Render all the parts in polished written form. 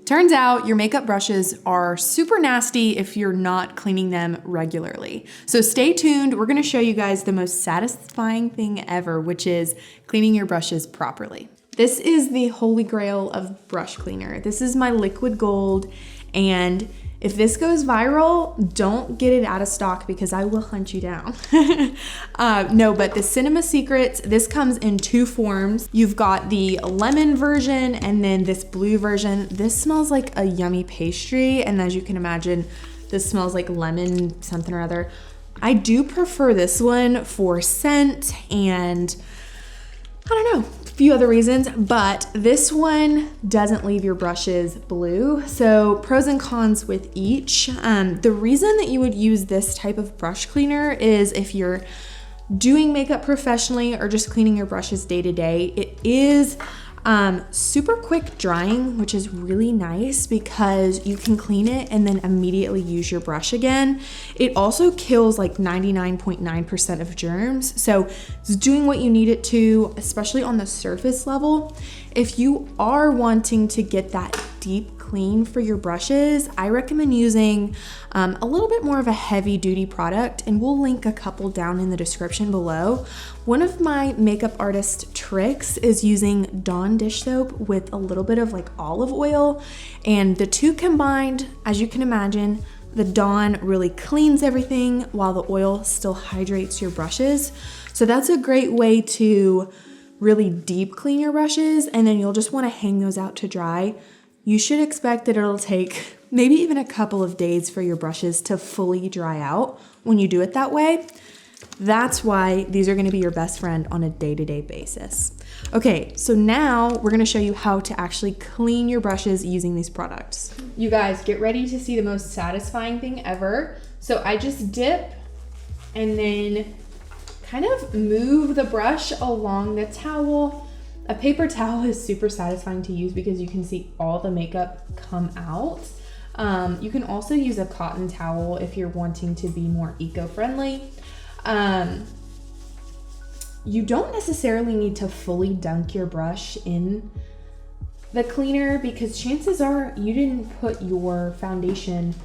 Turns out your makeup brushes are super nasty if you're not cleaning them regularly. So stay tuned. We're gonna show you guys the most satisfying thing ever, which is cleaning your brushes properly. This is the holy grail of brush cleaner. This is my liquid gold, and if this goes viral, don't get it out of stock because I will hunt you down. No, but the Cinema Secrets, this comes in two forms. You've got the lemon version and then this blue version. This smells like a yummy pastry, and as you can imagine, this smells like lemon something or other. I do prefer this one for scent and I don't know, a few other reasons, but this one doesn't leave your brushes blue. So pros and cons with each. The reason that you would use this type of brush cleaner is if you're doing makeup professionally or just cleaning your brushes day to day. It is super quick drying, which is really nice because you can clean it and then immediately use your brush again. It also kills like 99.9% of germs. So it's doing what you need it to, especially on the surface level. If you are wanting to get that deep clean for your brushes, I recommend using a little bit more of a heavy duty product, and we'll link a couple down in the description below. One of my makeup artist tricks is using Dawn dish soap with a little bit of like olive oil, and the two combined, as you can imagine, the Dawn really cleans everything while the oil still hydrates your brushes. So that's a great way to really deep clean your brushes, and then you'll just want to hang those out to dry. You should expect that it'll take maybe even a couple of days for your brushes to fully dry out when you do it that way. That's why these are gonna be your best friend on a day-to-day basis. Okay, so now we're gonna show you how to actually clean your brushes using these products. You guys, get ready to see the most satisfying thing ever. So I just dip and then kind of move the brush along the towel. A paper towel is super satisfying to use because you can see all the makeup come out. You can also use a cotton towel if you're wanting to be more eco-friendly. You don't necessarily need to fully dunk your brush in the cleaner because chances are you didn't put your foundation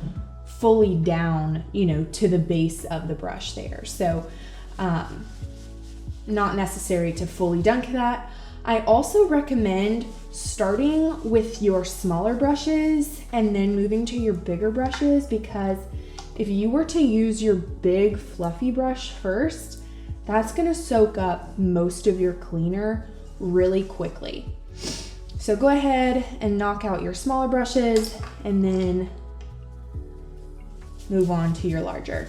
fully down, you know, to the base of the brush there. So not necessary to fully dunk that. I also recommend starting with your smaller brushes and then moving to your bigger brushes, because if you were to use your big fluffy brush first, that's gonna soak up most of your cleaner really quickly. So go ahead and knock out your smaller brushes and then move on to your larger.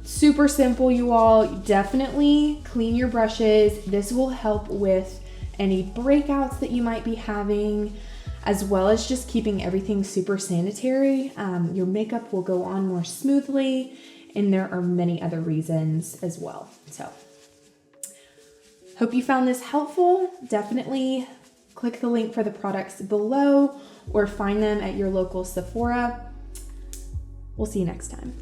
Super simple, you all. Definitely clean your brushes. This will help with any breakouts that you might be having, as well as just keeping everything super sanitary. Your makeup will go on more smoothly, and there are many other reasons as well. So, hope you found this helpful. Definitely click the link for the products below or find them at your local Sephora. We'll see you next time.